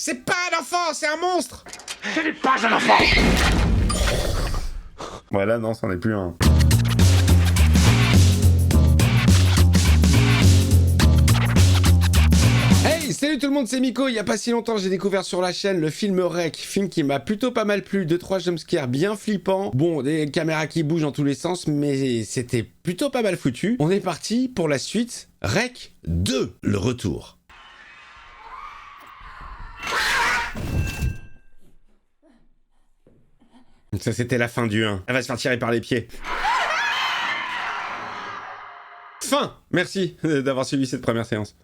C'est pas un enfant, c'est un monstre. Ce n'est pas un enfant. Voilà, non, c'en est plus un. Hey, salut tout le monde, c'est Miko. Il y a pas si longtemps, j'ai découvert sur la chaîne le film Rec, film qui m'a plutôt pas mal plu, 2-3 jumpscares bien flippants. Bon, des caméras qui bougent dans tous les sens, mais c'était plutôt pas mal foutu. On est parti pour la suite, Rec 2, le retour. Ça, c'était la fin du 1. Elle va se faire tirer par les pieds. Fin. Merci d'avoir suivi cette première séance.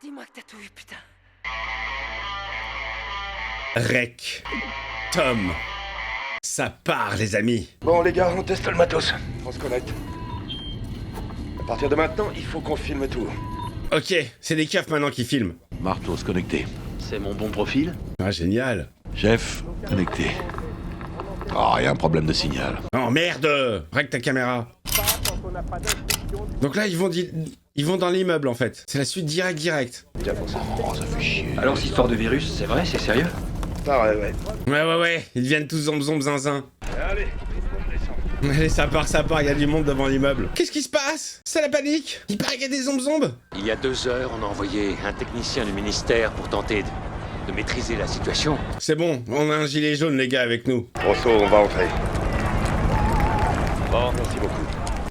Dis-moi que t'as tout vu, putain. Rec. Tom. Ça part, les amis. Bon les gars, on teste le matos. On se connecte. À partir de maintenant, il faut qu'on filme tout. Ok, c'est des keufs maintenant qui filment. Marteau, se connecter. C'est mon bon profil. Ah, génial. Chef, connecté. Oh, rien, problème de signal. Oh merde. Rec ta caméra. Donc là, ils vont dans l'immeuble, en fait. C'est la suite direct. Tiens pour ça. Oh, ça fait chier. Alors, cette histoire de virus, c'est vrai, c'est sérieux? Pareil, ouais. Ouais. Ils deviennent tous zinzin. Allez, descends. Allez, ça part, il y a du monde devant l'immeuble. Qu'est-ce qui se passe? C'est la panique. Il paraît qu'il y a des zombies. Il y a 2 heures, on a envoyé un technicien du ministère pour tenter de maîtriser la situation. C'est bon, on a un gilet jaune, les gars, avec nous. Rosso, on va entrer. Bon, merci beaucoup.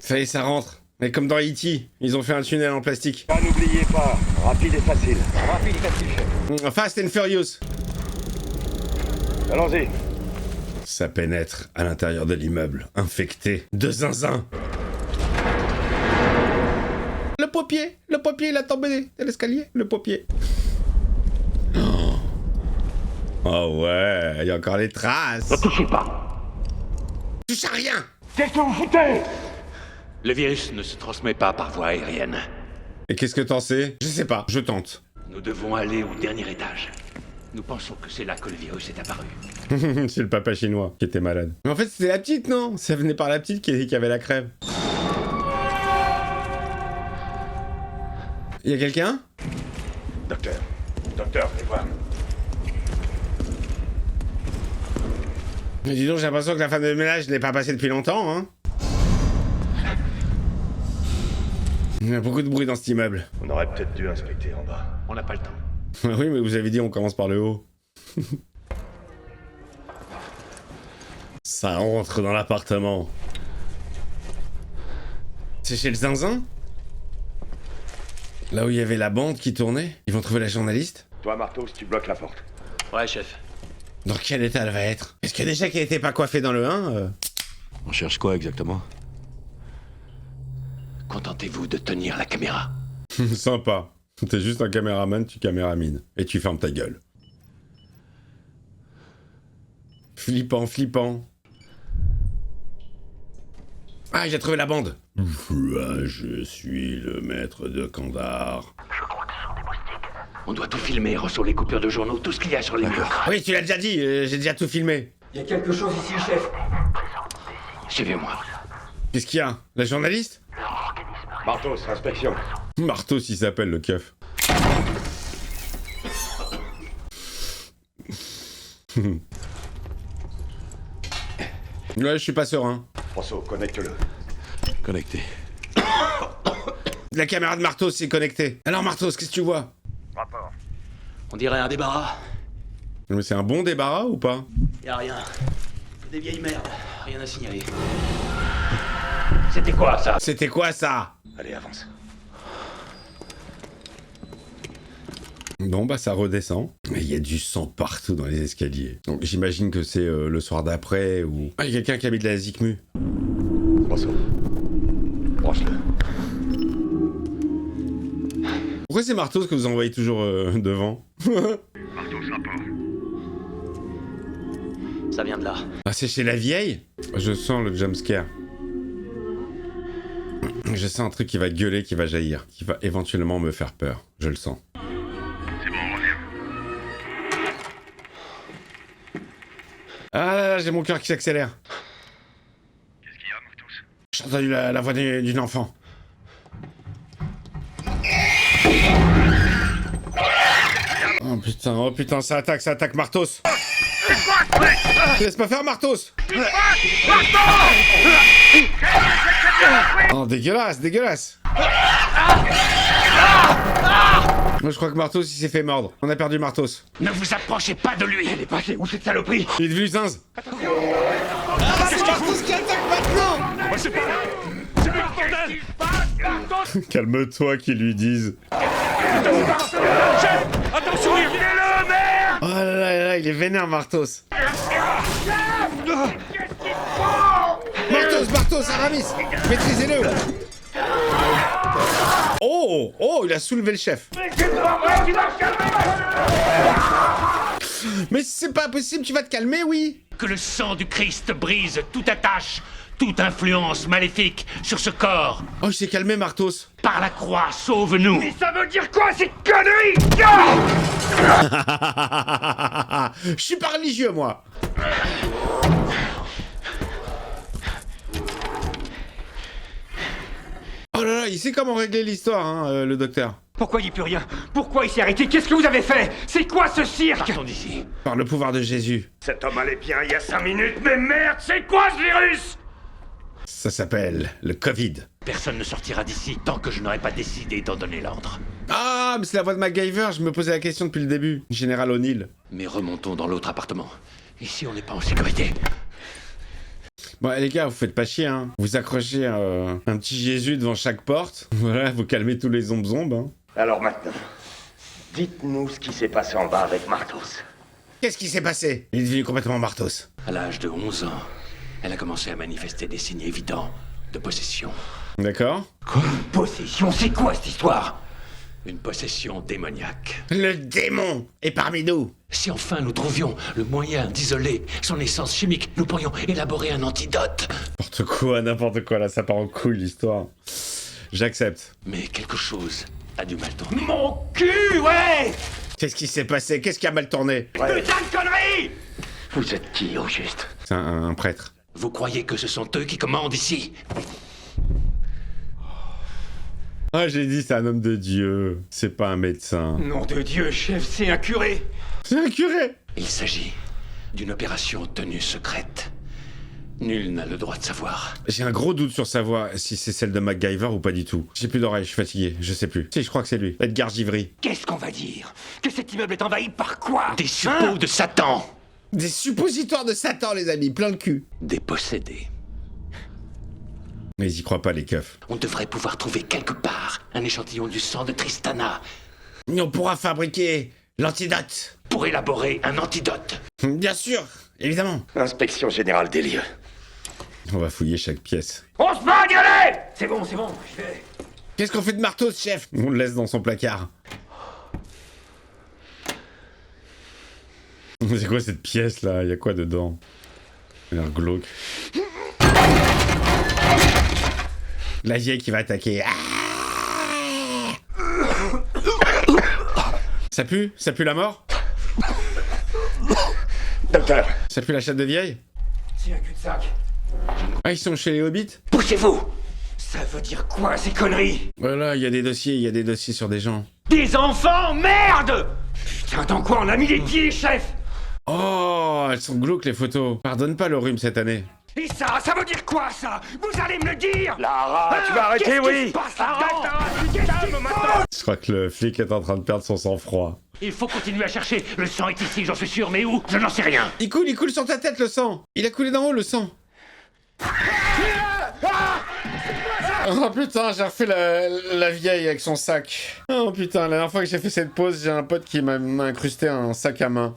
Ça y est, ça rentre. Mais comme dans E.T., ils ont fait un tunnel en plastique. Ah, n'oubliez pas, rapide et facile. Fast and Furious. Allons-y. Ça pénètre à l'intérieur de l'immeuble, infecté de zinzin. Le paupier, il a tombé de l'escalier, le paupier. Oh ouais, il y a encore les traces. Ne touchez pas. Touche à rien. Qu'est-ce que vous foutez? Le virus ne se transmet pas par voie aérienne. Et qu'est-ce que t'en sais? Je sais pas, je tente. Nous devons aller au dernier étage. Nous pensons que c'est là que le virus est apparu. C'est le papa chinois qui était malade. Mais en fait, c'était la petite, non? Ça venait par la petite qui avait la crève. Il y a quelqu'un? Docteur, venez voir. Mais dis donc, j'ai l'impression que la femme de ménage n'est pas passée depuis longtemps, hein? Il y a beaucoup de bruit dans cet immeuble. On aurait peut-être dû inspecter en bas. On n'a pas le temps. Oui, mais vous avez dit on commence par le haut. Ça rentre dans l'appartement. C'est chez le zinzin? Là où il y avait la bande qui tournait? Ils vont trouver la journaliste? Toi, Marteau, si tu bloques la porte. Ouais, chef. Dans quel état elle va être? Est-ce que déjà qu'elle était pas coiffée dans le 1 On cherche quoi exactement? Contentez-vous de tenir la caméra. Sympa. T'es juste un caméraman, tu caméramines. Et tu fermes ta gueule. Flippant. Ah, j'ai trouvé la bande. Je suis le maître de Kandar. On doit tout filmer, Rosso, les coupures de journaux, tout ce qu'il y a sur les murs. Oui, tu l'as déjà dit, j'ai déjà tout filmé. Il y a quelque chose ici, chef. Suivez-moi. Qu'est-ce qu'il y a? La journaliste? Marteau, inspection. Marteau s'il s'appelle le keuf. Ouais, je suis pas serein. Rosso, connecte-le. Connecté. La caméra de Martos s'est connectée. Alors Martos, qu'est-ce que tu vois? Rapport. On dirait un débarras. Mais c'est un bon débarras ou pas? Y a rien. Des vieilles merdes. Rien à signaler. C'était quoi, ça? C'était quoi ça? Allez, avance. Bon bah ça redescend. Il y a du sang partout dans les escaliers. Donc j'imagine que c'est le soir d'après ou... Ah, il y a quelqu'un qui a mis de la Zikmu. Rosso. Branche-le. Pourquoi c'est Martos que vous envoyez toujours devant? Marteau, sympa. Ça vient de là. Ah, c'est chez la vieille? Je sens le jumpscare. Je sens un truc qui va gueuler, qui va jaillir, qui va éventuellement me faire peur. Je le sens. C'est bon, on revient. Ah là là, j'ai mon cœur qui s'accélère. Qu'est-ce qu'il y a, Martos? J'ai entendu la voix d'une enfant. Oh Oh putain, ça attaque Martos. Laisse pas faire Martos. Oh, dégueulasse. Moi je crois que Martos il s'est fait mordre. On a perdu Martos. Ne vous approchez pas de lui. Elle est passée où cette saloperie? Il est devenu zinz. C'est Martos qui attaque maintenant. C'est pas bordel. Calme-toi qu'ils lui disent. Attention, Oh là là, il est vénère Martos. Martos, Aramis, maîtrisez-le. Oh, il a soulevé le chef. Mais c'est pas possible, tu vas te calmer, oui. Que le sang du Christ brise toute attache, toute influence maléfique sur ce corps. Oh, il s'est calmé, Martos. Par la croix, sauve-nous. Mais ça veut dire quoi ces conneries? Je suis pas religieux, moi. Oh là là, il sait comment régler l'histoire, hein, le docteur. Pourquoi il dit plus rien? Pourquoi il s'est arrêté? Qu'est-ce que vous avez fait? C'est quoi ce cirque? Partons d'ici. Par le pouvoir de Jésus. Cet homme allait bien il y a 5 minutes, mais merde, c'est quoi ce virus? Ça s'appelle le Covid. Personne ne sortira d'ici tant que je n'aurai pas décidé d'en donner l'ordre. Ah, mais c'est la voix de MacGyver, je me posais la question depuis le début. Général O'Neill. Mais remontons dans l'autre appartement. Ici, on n'est pas en sécurité. Bon, les gars, vous faites pas chier, hein. Vous accrochez un petit Jésus devant chaque porte. Voilà, vous calmez tous les zombes, hein. Alors maintenant, dites-nous ce qui s'est passé en bas avec Martos. Qu'est-ce qui s'est passé? Il est devenu complètement Martos. À l'âge de 11 ans, elle a commencé à manifester des signes évidents de possession. D'accord. Quoi? Possession, c'est quoi cette histoire? Une possession démoniaque. Le démon est parmi nous. Si enfin nous trouvions le moyen d'isoler son essence chimique, nous pourrions élaborer un antidote. N'importe quoi, là, ça part en couille, l'histoire. J'accepte. Mais quelque chose a du mal tourner. Mon cul, ouais! Qu'est-ce qui s'est passé? Qu'est-ce qui a mal tourné? Putain de conneries! Vous êtes qui, au juste? C'est un prêtre. Vous croyez que ce sont eux qui commandent ici? Ah, j'ai dit, c'est un homme de Dieu. C'est pas un médecin. Nom de Dieu, chef, c'est un curé! C'est un curé! Il s'agit d'une opération tenue secrète. Nul n'a le droit de savoir. J'ai un gros doute sur sa voix, si c'est celle de MacGyver ou pas du tout. J'ai plus d'oreilles, je suis fatigué, je sais plus. Si, je crois que c'est lui. Edgar Givry. Qu'est-ce qu'on va dire? Que cet immeuble est envahi par quoi? Des suppôts de Satan. Des suppositoires de Satan, les amis, plein le cul. Des possédés. Mais ils y croient pas, les keufs. On devrait pouvoir trouver quelque part un échantillon du sang de Tristana Mais on pourra fabriquer l'antidote. pour élaborer un antidote. Bien sûr, évidemment. Inspection générale des lieux. On va fouiller chaque pièce. On se bat, gueuler! C'est bon, je vais. Qu'est-ce qu'on fait de Martos, chef? On le laisse dans son placard. C'est quoi cette pièce là? Y'a quoi dedans? Il a l'air glauque. La vieille qui va attaquer. Ah, ça pue? Ça pue la mort? Docteur, Ça pue la chatte de vieille? c'est un cul-de-sac. Ah, ils sont chez les hobbits? Poussez-vous! Ça veut dire quoi, ces conneries? Voilà, il y a des dossiers sur des gens. Des enfants, merde! Putain, dans quoi on a mis les pieds, chef? Oh, elles sont glauques les photos. Pardonne pas le rhume cette année. Et ça veut dire quoi, ça? Vous allez me le dire? Lara, tu vas arrêter, oui! Je crois que le flic est en train de perdre son sang-froid. Il faut continuer à chercher. Le sang est ici, j'en suis sûr, mais où? Je n'en sais rien. Il coule sur ta tête le sang. Il a coulé d'en haut le sang. Oh putain, j'ai refait la vieille avec son sac. Oh putain, la dernière fois que j'ai fait cette pause, j'ai un pote qui m'a incrusté un sac à main.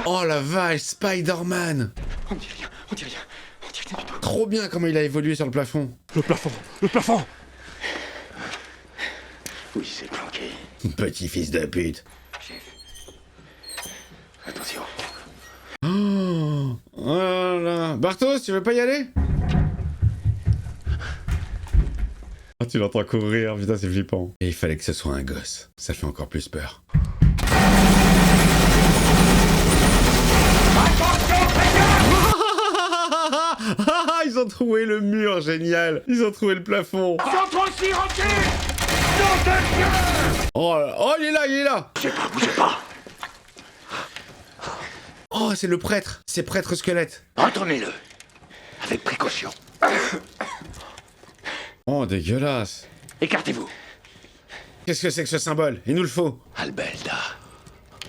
Oh la vache, Spider-Man. On dit rien du tout. Trop bien comment il a évolué sur le plafond. Le plafond! Oui, c'est planqué. Petit fils de pute. Chef. Attention. Oh là là. Bartos, tu veux pas y aller? Ah, tu l'entends courir, putain, c'est flippant. Et il fallait que ce soit un gosse. Ça fait encore plus peur. Ils ont trouvé le mur, génial. Ils ont trouvé le plafond. Centre aussi, recule! Oh, oh, il est là, il est là. Bougez pas. Oh, c'est le prêtre. C'est prêtre squelette. Retournez-le. Avec précaution. Oh, dégueulasse. Écartez-vous. Qu'est-ce que c'est que ce symbole? Il nous le faut. Albelda.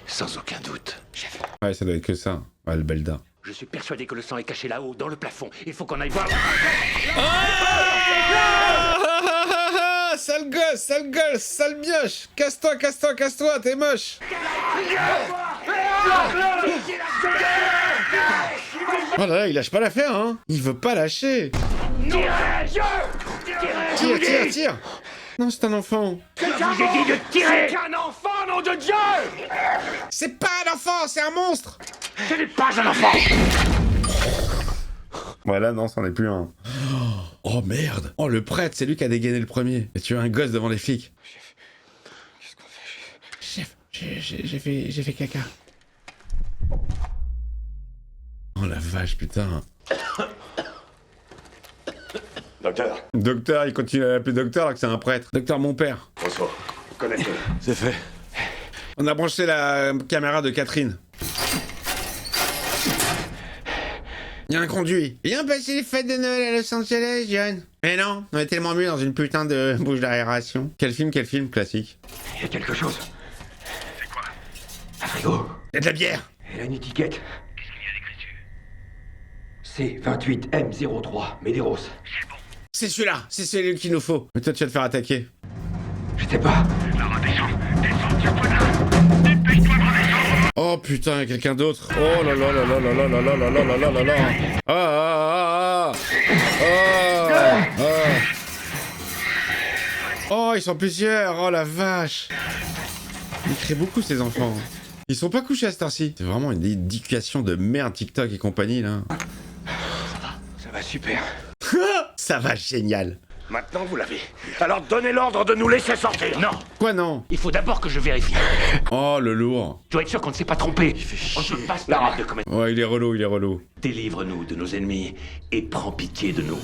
Sans aucun doute. Chef, Ouais, ça doit être que ça. Albelda. je suis persuadé que le sang est caché là-haut, dans le plafond. Il faut qu'on aille voir. Ah, sale gosse, sale mioche. Casse-toi, casse-toi, casse-toi, t'es moche. Oh là là, il lâche pas l'affaire, hein. Il veut pas lâcher. Tire, tire, tire. Non, c'est un enfant. Je vous ai dit de tirer. C'est pas un enfant, c'est un monstre. Ce n'est pas un enfant. Voilà, non, c'en est plus un. Oh merde. Oh, le prêtre, c'est lui qui a dégainé le premier. Et tu as un gosse devant les flics. Qu'est-ce qu'on fait, chef? Chef, j'ai fait caca. Oh la vache, putain. Docteur, Docteur, il continue à l'appeler docteur alors que c'est un prêtre. Docteur, mon père. François, connecte-le. C'est fait. On a branché la caméra de Catherine. Il y a un conduit. Viens passer les fêtes de Noël à Los Angeles, John. Mais non, on est tellement mieux dans une putain de bouche d'aération. Quel film classique. Il y a quelque chose. C'est quoi? Un frigo. Il y a de la bière. Elle a une étiquette. Qu'est-ce qu'il y a d'écrit dessus? C28M03, Medeiros. C'est celui-là, c'est celui qu'il nous faut. Mais toi, tu vas te faire attaquer. Je sais pas. Oh putain, il y a quelqu'un d'autre. Oh là là là là là là là là là là là là là là. Ah ah ah ah ah ah. Oh, ils sont plusieurs. Oh la vache. Ils créent beaucoup ces enfants. Ils sont pas couchés à cette heure-ci. C'est vraiment une éducation de merde TikTok et compagnie là. Ça va super. Ça va génial. Maintenant, vous l'avez. Alors donnez l'ordre de nous laisser sortir. Non. Quoi non? Il faut d'abord que je vérifie. Oh le lourd. Je dois être sûr qu'on ne s'est pas trompé. On ne peut pas se permettre de commettre. Ouais, il est relou, il est relou. Délivre-nous de nos ennemis et prends pitié de nous.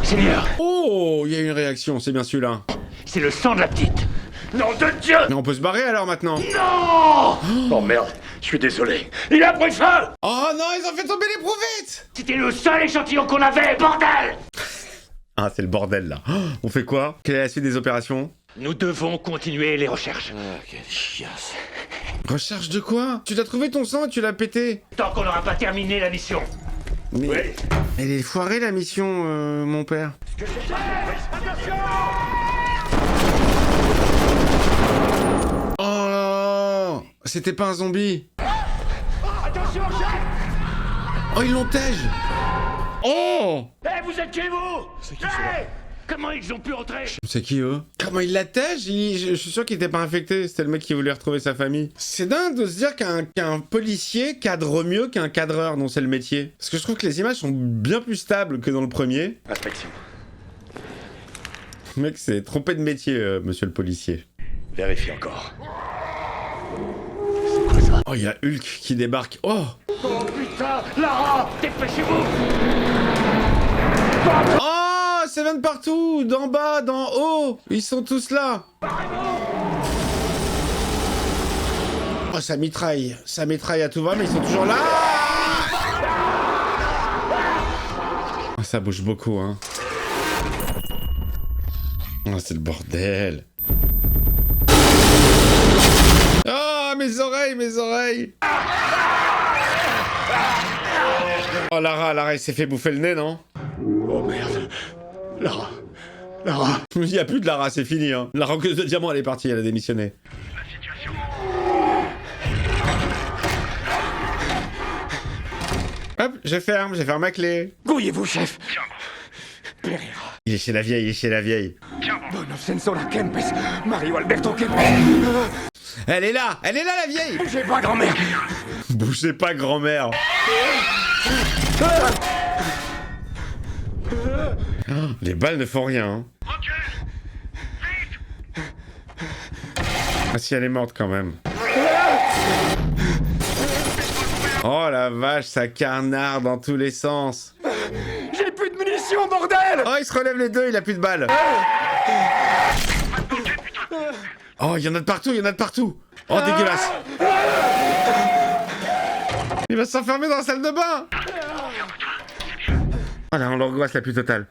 Seigneur, Oh, il y a une réaction, c'est bien celui-là. c'est le sang de la petite. Nom de Dieu! Mais on peut se barrer alors maintenant. Non! Oh merde, je suis désolé. Il a pris feu! Oh non, ils ont fait tomber l'éprouvettes. C'était le seul échantillon qu'on avait, bordel! Ah, c'est le bordel là. Oh, on fait quoi? Quelle est la suite des opérations? Nous devons continuer les recherches. Quelle chiasse. Recherche de quoi? Tu l'as trouvé ton sang et tu l'as pété. Tant qu'on n'aura pas terminé la mission. Mais Oui. elle est foirée la mission, mon père. Oh, c'était pas un zombie. Oh, ils l'ont tège. Oh, Eh, vous êtes chez vous! Hey! Comment ils ont pu entrer? c'est qui eux? Comment il la tège? Je suis sûr qu'il était pas infecté. C'était le mec qui voulait retrouver sa famille. C'est dingue de se dire qu'un policier cadre mieux qu'un cadreur dont c'est le métier. Parce que je trouve que les images sont bien plus stables que dans le premier. Inspection. Le mec s'est trompé de métier, monsieur le policier. Vérifie encore. Oh, il y a Hulk qui débarque. Oh! Oh putain! Lara! Dépêchez-vous! Oh, ça vient de partout! D'en bas, d'en haut! Ils sont tous là! Oh, ça mitraille à tout va, mais ils sont toujours là! Oh, ça bouge beaucoup, hein. Oh, c'est le bordel! Ah, mes oreilles! Oh, Lara, il s'est fait bouffer le nez, non? Oh merde. Lara. Il n'y a plus de Lara, c'est fini, hein. La roqueuse de diamant, elle est partie, elle a démissionné. Hop, je ferme ma clé. Gouillez-vous, chef. Pereira. Il est chez la vieille. Bono senso la Kempes. Mario Alberto Kempes. Elle est là, la vieille. Bougez pas, grand-mère. Bougez pas, grand-mère. Oh, les balles ne font rien, hein. Ah si, elle est morte quand même. Oh la vache, ça carnarde dans tous les sens. J'ai plus de munitions, bordel. Oh, il se relève les deux, il a plus de balles. Oh, il y en a de partout, il y en a de partout. Oh, dégueulasse. Il va s'enfermer dans la salle de bain. Oh là, l'angoisse la plus totale.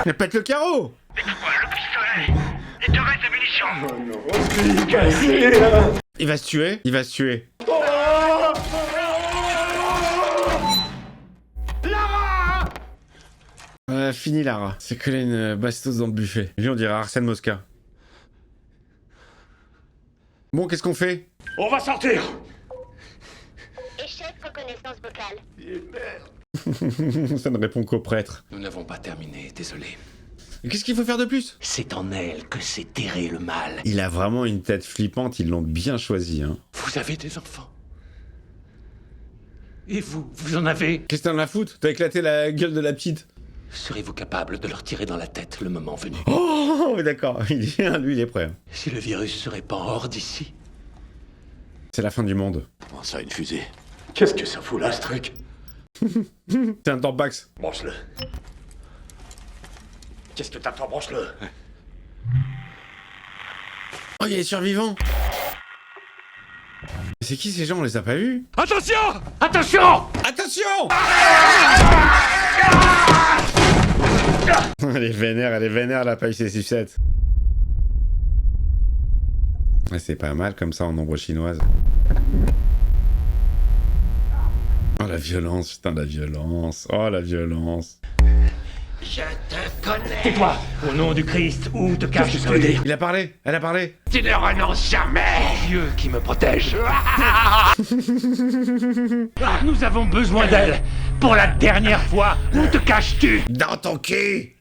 Mais pète le carreau. Il va se tuer, il va se tuer. Fini Lara. C'est collé une bastos dans le buffet. Lui on dirait Arsène Mosca. Bon, qu'est-ce qu'on fait? On va sortir. Échec reconnaissance vocale. Ça ne répond qu'au prêtre. Nous n'avons pas terminé, désolé. Et qu'est-ce qu'il faut faire de plus? C'est en elle que s'est terré le mal. Il a vraiment une tête flippante, ils l'ont bien choisi, hein. Vous avez des enfants. Et vous en avez? Qu'est-ce que t'en as à foutre? T'as éclaté la gueule de la petite. Serez-vous capable de leur tirer dans la tête le moment venu? Oh, d'accord, lui il est prêt. Si le virus se répand hors d'ici? C'est la fin du monde. Comment ça, une fusée? Qu'est-ce que ça fout là, ce truc? C'est un Tampax. Branche-le. Qu'est-ce que t'attends? Branche-le. Oh, il est survivant. C'est qui ces gens? On les a pas vus? Attention! Attention! Attention! Elle est vénère, la paille ses sucettes. Ouais, c'est pas mal comme ça en ombre chinoise. Oh la violence, putain la violence. Oh la violence. Je te connais. Tais-toi! Au nom du Christ, où te caches-tu? Il a parlé, elle a parlé. Tu ne renonces jamais. Dieu qui me protège. Nous avons besoin d'elle. Pour la dernière fois, où te caches-tu? Dans ton cul.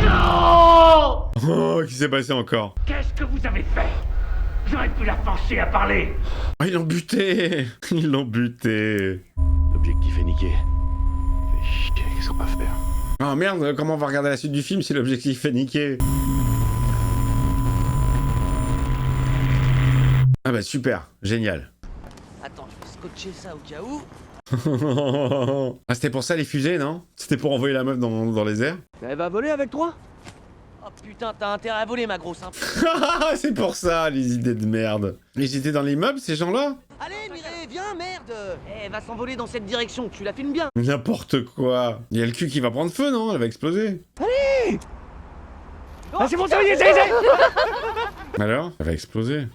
Non! Oh, qu'est-ce qui s'est passé encore? Qu'est-ce que vous avez fait? J'aurais pu la forcer à parler. Oh, ils l'ont buté. Ils l'ont buté. L'objectif est niqué. Fais chier, qu'est-ce qu'on va faire? Oh merde, comment on va regarder la suite du film si l'objectif est niqué? Ah bah super, génial. Attends, je vais scotcher ça au cas où. Ah c'était pour ça les fusées, non? C'était pour envoyer la meuf dans les airs? Elle va voler avec toi? Oh putain, t'as intérêt à voler, ma grosse, hein. C'est pour ça, les idées de merde. Ils étaient dans l'immeuble, ces gens-là? Allez, Mireille, viens, merde. Elle va s'envoler dans cette direction, tu la filmes bien. N'importe quoi. Il y a le cul qui va prendre feu, non? Elle va exploser. Ah, c'est bon, ça y est, ça y est! Alors? Elle va exploser.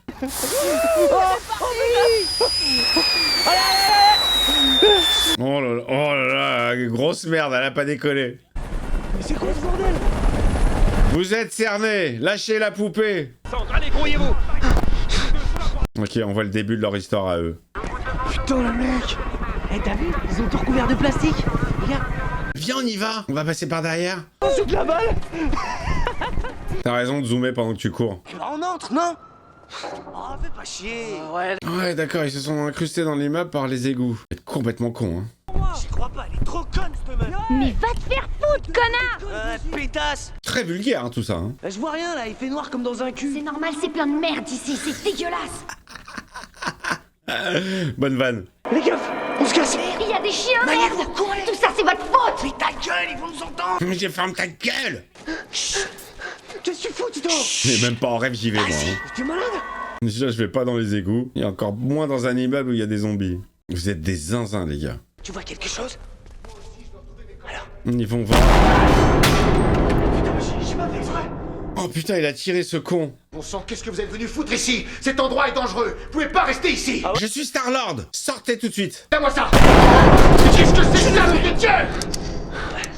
Oh là là, grosse merde, elle a pas décollé. C'est quoi ce bordel? Vous êtes cernés, lâchez la poupée. Sandra, débrouillez-vous! Ok, on voit le début de leur histoire à eux. Putain, le mec. Eh, t'as vu? Ils ont tout recouvert de plastique. Regarde. Viens, on y va. On va passer par derrière. On shoot la balle. T'as raison de zoomer pendant que tu cours. Eh ben, on entre, non? Oh, fais pas chier. Ouais. Ouais, d'accord, ils se sont incrustés dans l'immeuble par les égouts. Vous êtes complètement con, hein. J'y crois pas, elle est trop conne, cette meuf. Mais va te faire foutre, connard! Pétasse. Très vulgaire, hein, tout ça, hein. Je vois rien, là, il fait noir comme dans un cul. C'est normal, c'est plein de merde ici, c'est dégueulasse! Bonne vanne. Les gars, on se casse. Il y a des chiens, merde! Tout ça, c'est votre faute! Mais ta gueule, ils vont nous entendre. Mais je ferme ta gueule. Qu'est-ce que tu fous, Tito? Mais même pas en rêve, j'y vais, moi. Hein. Tu es malade? Déjà, je vais pas dans les égouts. Et encore moins dans un immeuble où il y a des zombies. Vous êtes des zinzins, les gars. Tu vois quelque chose? Ils vont voir. Putain, j'ai pas fait exprès. Oh putain, il a tiré ce con. Bon sang, qu'est-ce que vous êtes venu foutre ici? Cet endroit est dangereux. Vous pouvez pas rester ici. Je suis Star-Lord. Sortez tout de suite. Donne-moi ça. Qu'est-ce que c'est que ça, nom de Dieu?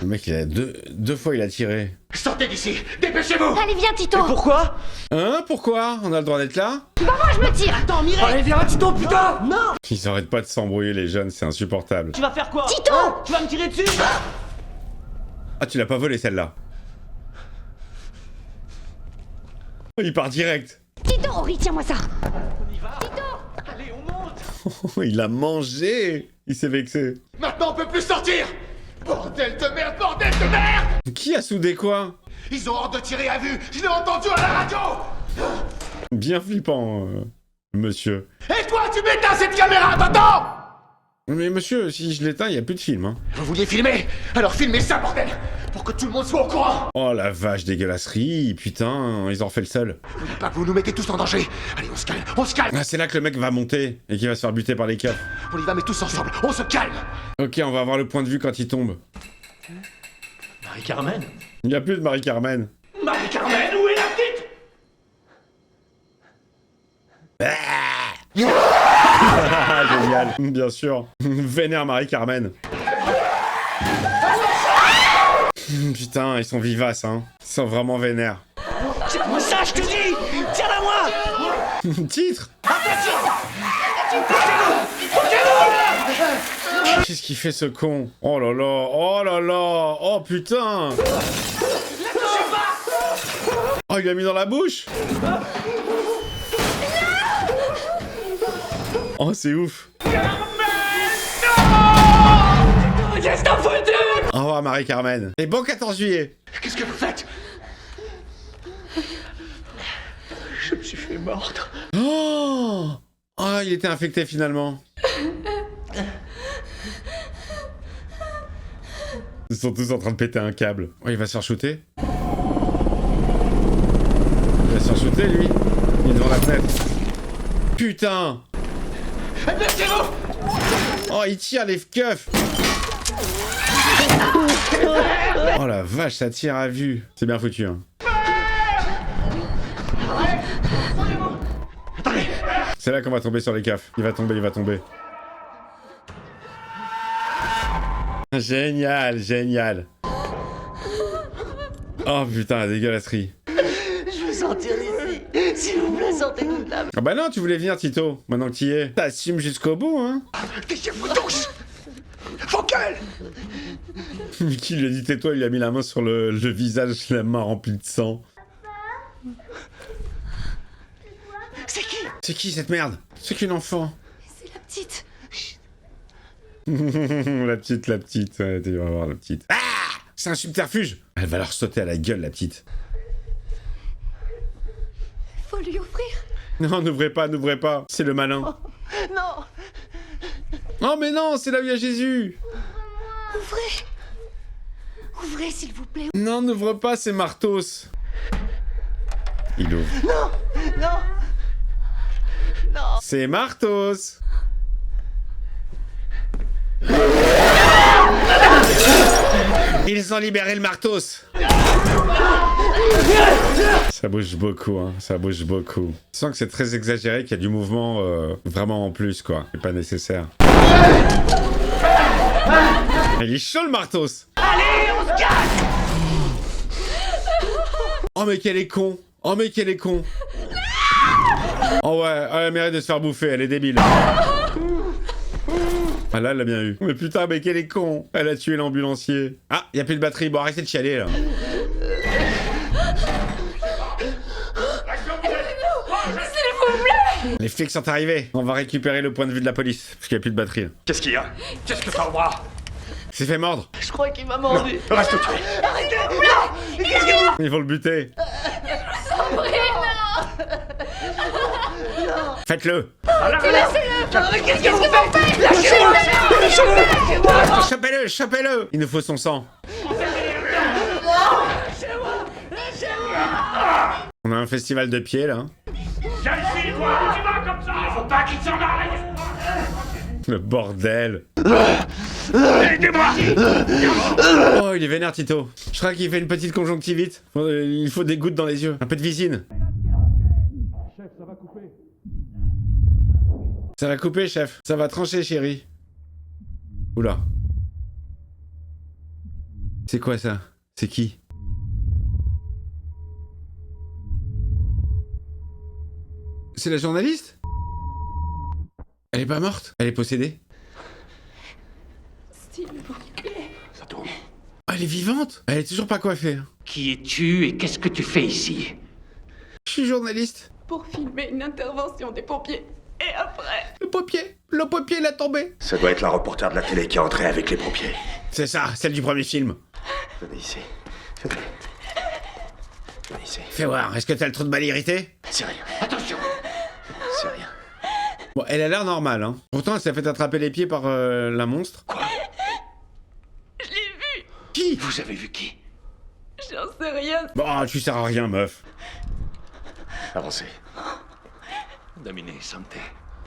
Le mec, il a deux fois, il a tiré. Sortez d'ici. Dépêchez-vous. Allez, viens, Tito! Pourquoi? Hein? Pourquoi? On a le droit d'être là? Bah, moi, je me tire! Attends, Mireille. Allez, viens, Tito, putain. Non. Ils arrêtent pas de s'embrouiller, les jeunes, c'est insupportable. Tu vas faire quoi? Tito. Hein? Tu vas me tirer dessus? Ah, tu l'as pas volé, celle-là. Oh, il part direct. Tito, Ori, tiens-moi ça! Allez, on monte. Oh, il a mangé. Il s'est vexé. Maintenant, on peut plus sortir. Bordel de merde, bordel de merde. Qui a soudé quoi? Ils ont ordre de tirer à vue. Je l'ai entendu à la radio. Bien flippant, monsieur. Et toi, tu m'éteins cette caméra, t'entends? Mais monsieur, si je l'éteins, il y a plus de film, hein. Vous vouliez filmer? Alors filmez ça, bordel. pour que tout le monde soit au courant. Oh la vache, dégueulasserie, putain, ils ont refait le seul. Vous voyez pas que vous nous mettez tous en danger. Allez, on se calme, on se calme. Ah, c'est là que le mec va monter et qu'il va se faire buter par les keufs. On y va, mais tous ensemble, on se calme. Ok, on va avoir le point de vue quand il tombe. Marie-Carmen? Il n'y a plus de Marie-Carmen. Marie-Carmen, où est la petite? Ah, génial, bien sûr. Vénère Marie-Carmen. Putain, ils sont vivaces, hein. Ils sont vraiment vénères. Tiens-moi ça, je te dis! Tiens-la moi! Titre. Qu'est-ce qu'il fait ce con? Oh là là, oh là là, oh putain. Oh, il l'a mis dans la bouche. Oh, c'est ouf. Qu'est-ce que t'as foutu? Au revoir Marie-Carmen. Et bon 14 juillet. Qu'est-ce que vous faites? Je me suis fait mordre. Oh, oh, il était infecté finalement. Ils sont tous en train de péter un câble. Oh, il va se faire shooter. Il va se faire shooter, lui. Il est devant la fenêtre. Putain. Oh, il tire les keufs. Oh la vache, ça tire à vue. C'est bien foutu, hein. C'est là qu'on va tomber sur les keufs. Il va tomber, il va tomber. Génial, génial. Oh putain, la dégueulasserie. Je veux sortir d'ici. S'il vous plaît, sortez-nous de là. Ah bah non, tu voulais venir, Tito. Maintenant que t'y es. T'assumes jusqu'au bout, hein. Taisez-vous tous. Vos gueules. Qui lui a dit tais-toi, il lui a mis la main sur le visage, la main remplie de sang. C'est qui? C'est qui cette merde? C'est qu'une enfant. C'est la petite. La petite, ouais, tu vas voir la petite. Ah! C'est un subterfuge. Elle va leur sauter à la gueule, la petite. Faut lui ouvrir. Non, n'ouvrez pas, c'est le malin. Non! Oh mais non, c'est là où il y a Jésus. Ouvrez. Ouvrez, s'il vous plaît. Non, n'ouvre pas, c'est Martos. Il ouvre. Non! Non! C'est Martos. Ils ont libéré le Martos. Ça bouge beaucoup, hein. Ça bouge beaucoup. Tu sens que c'est très exagéré, qu'il y a du mouvement vraiment en plus, quoi. C'est pas nécessaire. Il est chaud, le Martos. Allez, on se casse! Oh, mais qu'elle est con. Oh, mais qu'elle est con. Oh ouais, elle mérite de se faire bouffer, elle est débile. Ah là, elle l'a bien eu. Mais putain, mais qu'elle est con. Elle a tué l'ambulancier. Ah, y a plus de batterie. Bon, arrêtez de chialer, là. Les flics sont arrivés. On va récupérer le point de vue de la police, parce qu'il n'y a plus de batterie. Qu'est-ce qu'il y a? Qu'est-ce que t'as au bras? Il s'est fait mordre. Je crois qu'il m'a mordu. Reste où tu es. Arrêtez-vous là! Qu'est-ce que vous... Ils vont le buter. Faites-le. Qu'est-ce que vous faites? Lâchez-moi! Chopez-le, chopez-le. Il nous faut son sang. On a un festival de pieds, là. Viens ici, toi. Tu vas comme ça. Il faut pas qu'il s'en aille. Le bordel. Aidez-moi. Oh, il est vénère, Tito. Je crois qu'il fait une petite conjonctivite. Il faut des gouttes dans les yeux. Un peu de visine. Chef, ça va couper. Ça va couper, chef. Ça va trancher, chérie. Oula. C'est quoi, ça? C'est qui? C'est la journaliste? Elle est pas morte? Elle est possédée? Ça tourne. Ah, elle est vivante? Elle est toujours pas coiffée. Qui es-tu et qu'est-ce que tu fais ici? Je suis journaliste. Pour filmer une intervention des pompiers. Et après... Le pompier, il a tombé. Ça doit être la reporter de la télé qui est entrée avec les pompiers. C'est ça, celle du premier film. Venez ici. Venez. Venez ici. Fais voir, est-ce que t'as le trou de balle irrité? C'est rien. Attention. C'est rien. Bon, elle a l'air normale, hein. Pourtant, elle s'est fait attraper les pieds par la monstre. Quoi? Je l'ai vu. Qui? Vous avez vu qui? place. Bon, tu sers à rien, meuf. Avancez. Dominé, santé.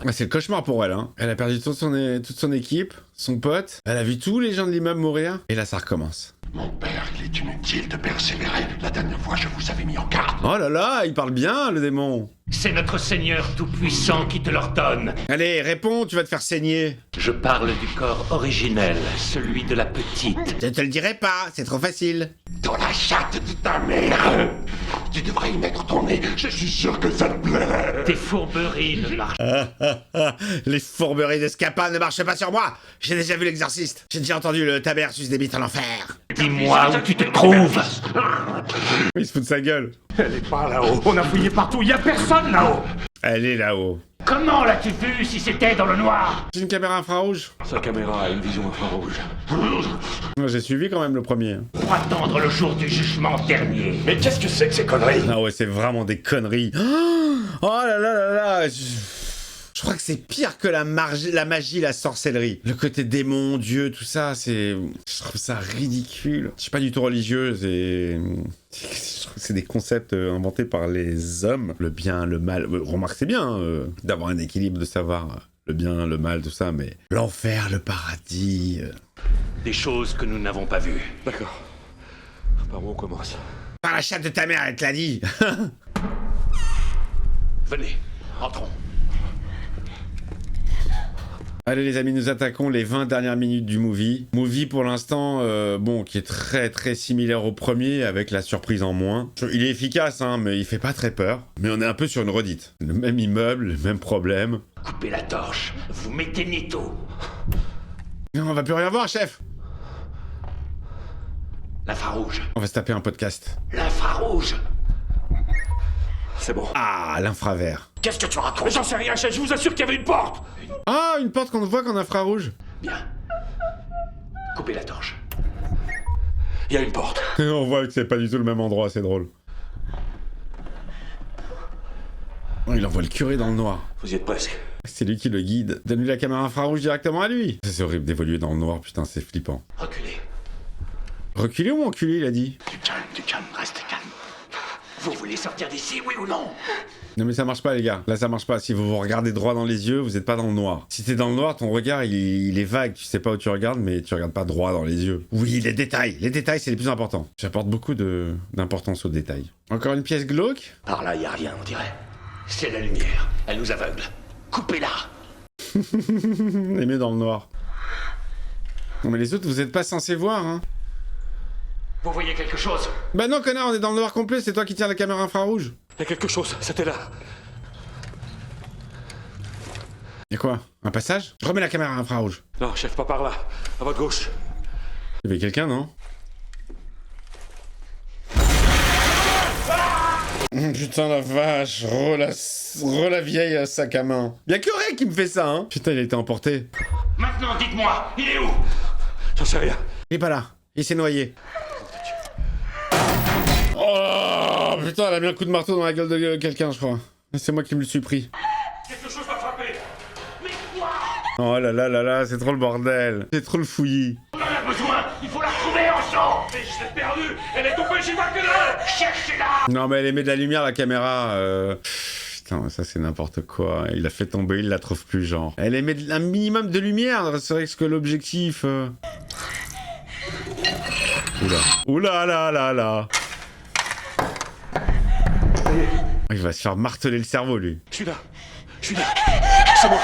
Ah, c'est le cauchemar pour elle, hein. Elle a perdu toute son équipe, son pote, elle a vu tous les gens de l'immeuble mourir, et là ça recommence. Mon père, il est inutile de persévérer. La dernière fois, je vous avais mis en garde. Oh là là, il parle bien, le démon. C'est notre Seigneur Tout-Puissant qui te l'ordonne. Allez, réponds, tu vas te faire saigner. Je parle du corps originel, celui de la petite. Je te le dirai pas, c'est trop facile. Dans la chatte de ta mère. Tu devrais y mettre ton nez. Je suis sûr que ça te plairait. Tes fourberies ne marchent Les fourberies d'escapade ne marchent pas sur moi. J'ai déjà vu l'exorciste. J'ai déjà entendu le taber sus des bites en enfer. pas. Dis-moi où tu te trouves. Il se fout de sa gueule. Elle est pas là-haut. On a fouillé partout. Y a personne là-haut. Elle est là-haut. Comment l'as-tu vu si c'était dans le noir? C'est une caméra infrarouge. Sa caméra a une vision infrarouge. Moi, j'ai suivi quand même le premier. Pour attendre le jour du jugement dernier. Mais qu'est-ce que c'est que ces conneries? Ah ouais, c'est vraiment des conneries. Oh là là là là. Je crois que c'est pire que la magie, la sorcellerie. Le côté démon, dieu, tout ça, c'est... Je trouve ça ridicule. Je suis pas du tout religieux, je trouve que c'est des concepts inventés par les hommes. Le bien, le mal... Remarque, c'est bien d'avoir un équilibre, de savoir le bien, le mal, tout ça, mais... L'enfer, le paradis... Des choses que nous n'avons pas vues. D'accord. Par où on commence? Par la chatte de ta mère, elle te l'a dit. Venez, entrons. Allez les amis, nous attaquons les 20 dernières minutes du movie. Movie pour l'instant, bon, qui est très très similaire au premier, avec la surprise en moins. Il est efficace, hein, mais il fait pas très peur. Mais on est un peu sur une redite. Le même immeuble, le même problème. Coupez la torche, vous m'éteignez tout. Non, on va plus rien voir, chef. L'infrarouge. On va se taper un podcast. L'infrarouge. C'est bon. Ah, l'infravert. Qu'est-ce que tu racontes? J'en sais rien, chef. Je vous assure qu'il y avait une porte. Ah, une porte qu'on voit qu'en infrarouge. Bien. Coupez la torche. Il y a une porte. On voit que c'est pas du tout le même endroit, c'est drôle. Oh, il envoie le curé dans le noir. Vous y êtes presque. C'est lui qui le guide. Donne-lui la caméra infrarouge directement à lui. C'est horrible d'évoluer dans le noir, putain, c'est flippant. Reculez. Reculer ou enculer, il a dit? Du calme, restez calme. Vous voulez sortir d'ici, oui ou non? Non mais ça marche pas les gars, là ça marche pas. Si vous vous regardez droit dans les yeux, vous êtes pas dans le noir. Si t'es dans le noir, ton regard il est vague, tu sais pas où tu regardes, mais tu regardes pas droit dans les yeux. Oui, les détails c'est les plus importants. J'apporte beaucoup d'importance aux détails. Encore une pièce glauque? Par là, y a rien, on dirait. C'est la lumière, elle nous aveugle. Coupez-la. Les mieux dans le noir. Non mais les autres, vous êtes pas censés voir, hein. Vous voyez quelque chose? Bah non connard, on est dans le noir complet, c'est toi qui tiens la caméra infrarouge. Il y a quelque chose, c'était là. Y'a quoi? Un passage? Je remets la caméra infrarouge. Non, chef, pas par là. À votre gauche. Il y avait quelqu'un, non? Putain la vache, la vieille sac à main. Y'a que Ray qui me fait ça, hein. Putain, il a été emporté. Maintenant, dites-moi, il est où? J'en sais rien. Il est pas là, il s'est noyé. Oh putain, elle a mis un coup de marteau dans la gueule de quelqu'un, je crois. C'est moi qui me le suis pris. Quelque chose m'a frappé. Mais quoi? Oh là là là là, c'est trop le bordel. C'est trop le fouillis. On en a besoin, il faut la retrouver ensemble. Mais je l'ai perdue. Elle est tombée, j'y vois que là. Cherchez-la. Non mais elle émet de la lumière, la caméra. Putain, ça c'est n'importe quoi. Il l'a fait tomber, il la trouve plus, genre. Elle émet un minimum de lumière, c'est vrai que l'objectif... Oula. Oula là là là. Il va se faire marteler le cerveau, lui. Je suis là. C'est moi.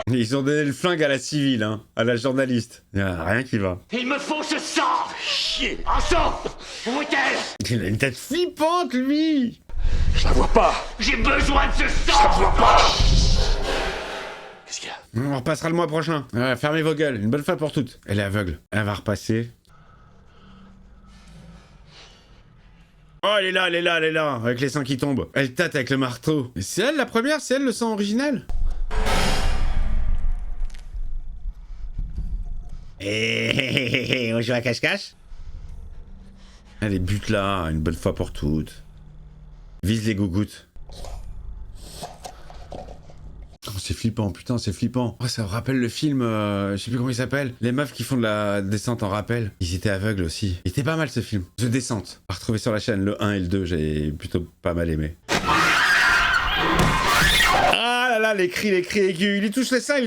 Ils ont donné le flingue à la civile, hein, à la journaliste. Y a rien qui va. Il me faut ce sang. Chier. Un sang. Où est-elle? Il a une tête flippante, lui. Je la vois pas. J'ai besoin de ce Je sang. la vois pas. Qu'est-ce qu'il y a? On repassera le mois prochain. Fermez vos gueules, une bonne fois pour toutes. Elle est aveugle. Elle va repasser. Oh, elle est là, avec les seins qui tombent. Elle tâte avec le marteau. Mais c'est elle la première, c'est elle le sang originel. Et on joue à cache-cache. Allez, bute là, une bonne fois pour toutes. Vise les gougouttes. c'est flippant, putain, c'est flippant. Oh, ça me rappelle le film, je sais plus comment il s'appelle. Les meufs qui font de la descente en rappel. Ils étaient aveugles aussi. Il était pas mal ce film. The Descente. À retrouver sur la chaîne, le 1 et le 2, j'ai plutôt pas mal aimé. Ah là là, les cris aigus. Il lui touche les seins,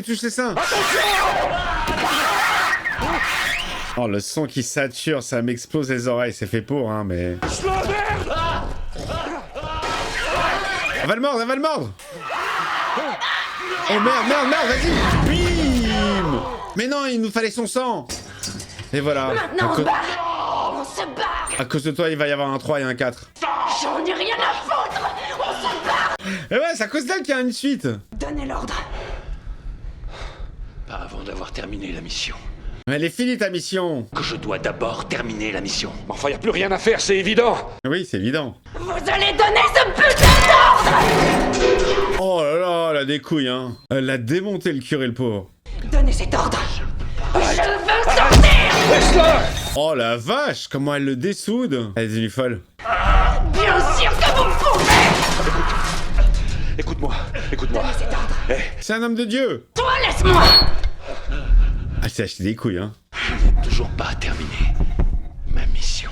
Oh, le son qui sature, ça m'explose les oreilles. C'est fait pour, hein, mais... Elle va le mordre. Oh merde, vas-y. Bim. Mais non, il nous fallait son sang. Et voilà. Maintenant, on se barre. À cause de toi, il va y avoir un 3 et un 4. J'en ai rien à foutre. On se barre. Et ouais, c'est à cause d'elle qu'il y a une suite. Donnez l'ordre. Pas avant d'avoir terminé la mission. Mais elle est finie ta mission. Que je dois d'abord terminer la mission. Enfin, y a plus rien à faire, c'est évident. Oui, c'est évident. Vous allez donner ce putain d'ordre. Oh là là, elle a des couilles, hein. Elle a démonté le curé, le pauvre. Donnez cet ordre. Je veux sortir. Laisse-la. Oh la vache, comment elle le dessoude. Elle est devenue folle. Bien sûr que vous pouvez. Écoute-moi. Donnez cet ordre. C'est un homme de Dieu. Toi, laisse-moi. Elle s'est acheté des couilles, hein. Je n'ai toujours pas terminé ma mission.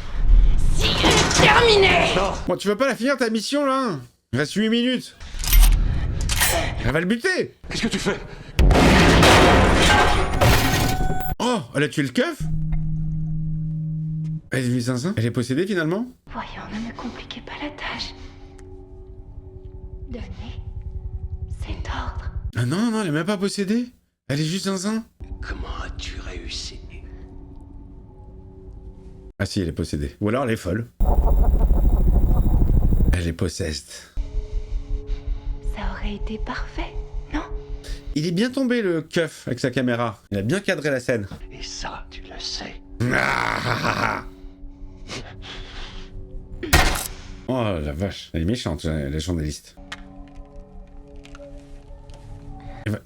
Si elle est terminée. Bon, tu vas pas la finir ta mission, là? Il reste 8 minutes. Elle va le buter. Qu'est-ce que tu fais? Oh, elle a tué le keuf. Elle est devenue zinzin. Elle est possédée, finalement. Voyons, ne me compliquez pas la tâche. Donnez cet ordre. Ah non, elle est même pas possédée. Elle est juste zinzin. Comment as-tu réussi? Ah si, elle est possédée. Ou alors elle est folle. Elle est possessed. Ça aurait été parfait, non? Il est bien tombé, le keuf, avec sa caméra. Il a bien cadré la scène. Et ça, tu le sais. Oh la vache. Elle est méchante, la journaliste.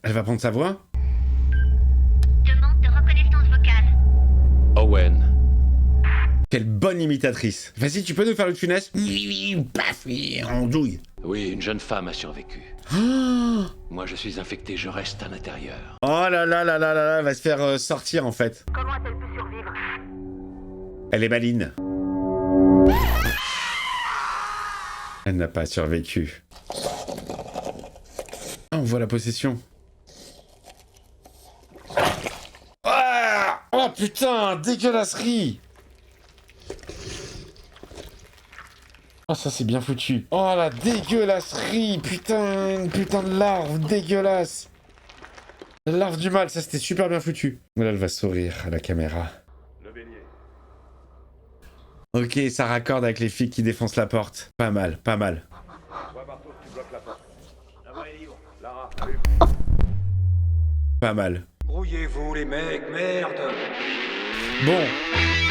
Elle va prendre sa voix? Demande de reconnaissance vocale. Owen. Quelle bonne imitatrice. Vas-y, tu peux nous faire le funeste? Paf, on douille. Oui, une jeune femme a survécu. Moi, je suis infecté, je reste à l'intérieur. Oh là là là là là, elle va se faire sortir en fait. Comment a-t-elle pu survivre? Elle est maline. Elle n'a pas survécu. Ah, on voit la possession. Ah oh putain, dégueulasserie. Oh ça c'est bien foutu. Oh la dégueulasserie. Putain, une putain de larve dégueulasse. La larve du mal, ça c'était super bien foutu. Là elle va sourire à la caméra. Ok, ça raccorde avec les filles qui défoncent la porte. Pas mal, pas mal. Pas mal. Brouillez-vous les mecs, merde. Bon,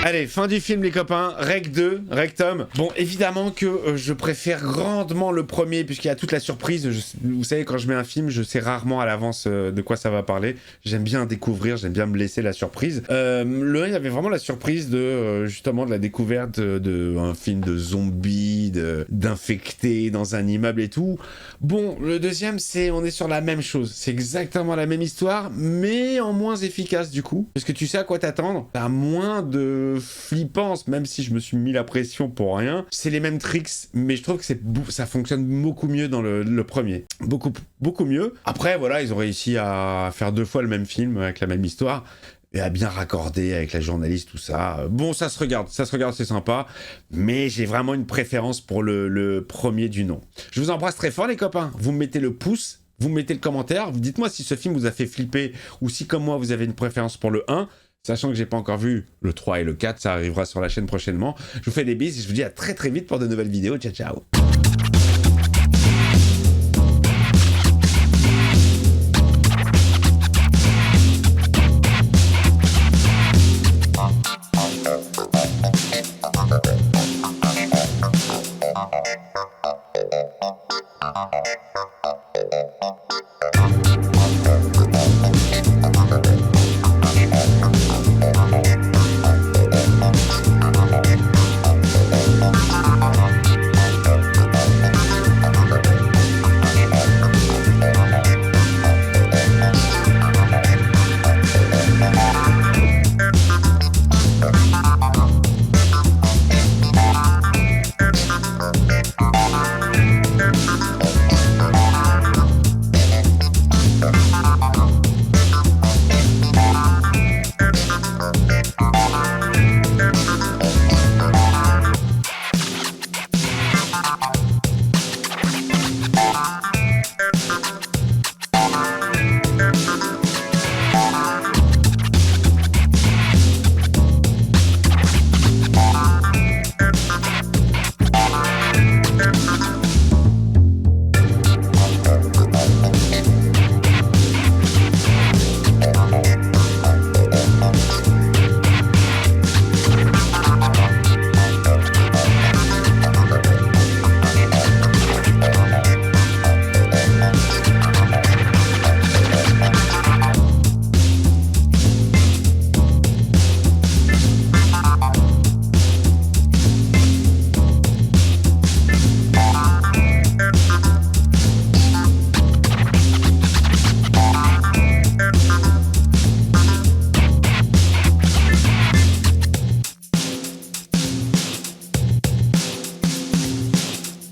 allez, fin du film les copains, Rec 2, Rectum. Bon, évidemment que je préfère grandement le premier puisqu'il y a toute la surprise. Vous savez, quand je mets un film, je sais rarement à l'avance de quoi ça va parler. J'aime bien découvrir, j'aime bien me laisser la surprise. Le 1, il y avait vraiment la surprise de justement de la découverte d'un film de zombies, d'infectés dans un immeuble et tout. Bon, le deuxième, on est sur la même chose. C'est exactement la même histoire, mais en moins efficace du coup. Parce que tu sais à quoi t'attendre. T'as moins de flippance, même si je me suis mis la pression pour rien. C'est les mêmes tricks, mais je trouve que ça fonctionne beaucoup mieux dans le premier. Beaucoup mieux. Après, voilà, ils ont réussi à faire 2 fois le même film avec la même histoire. Et à bien raccorder avec la journaliste, tout ça. Bon, ça se regarde, c'est sympa. Mais j'ai vraiment une préférence pour le premier du nom. Je vous embrasse très fort, les copains. Vous me mettez le pouce, vous me mettez le commentaire. Dites-moi si ce film vous a fait flipper ou si, comme moi, vous avez une préférence pour le 1. Sachant que j'ai pas encore vu le 3 et le 4, ça arrivera sur la chaîne prochainement. Je vous fais des bises et je vous dis à très très vite pour de nouvelles vidéos. Ciao, ciao. Ah.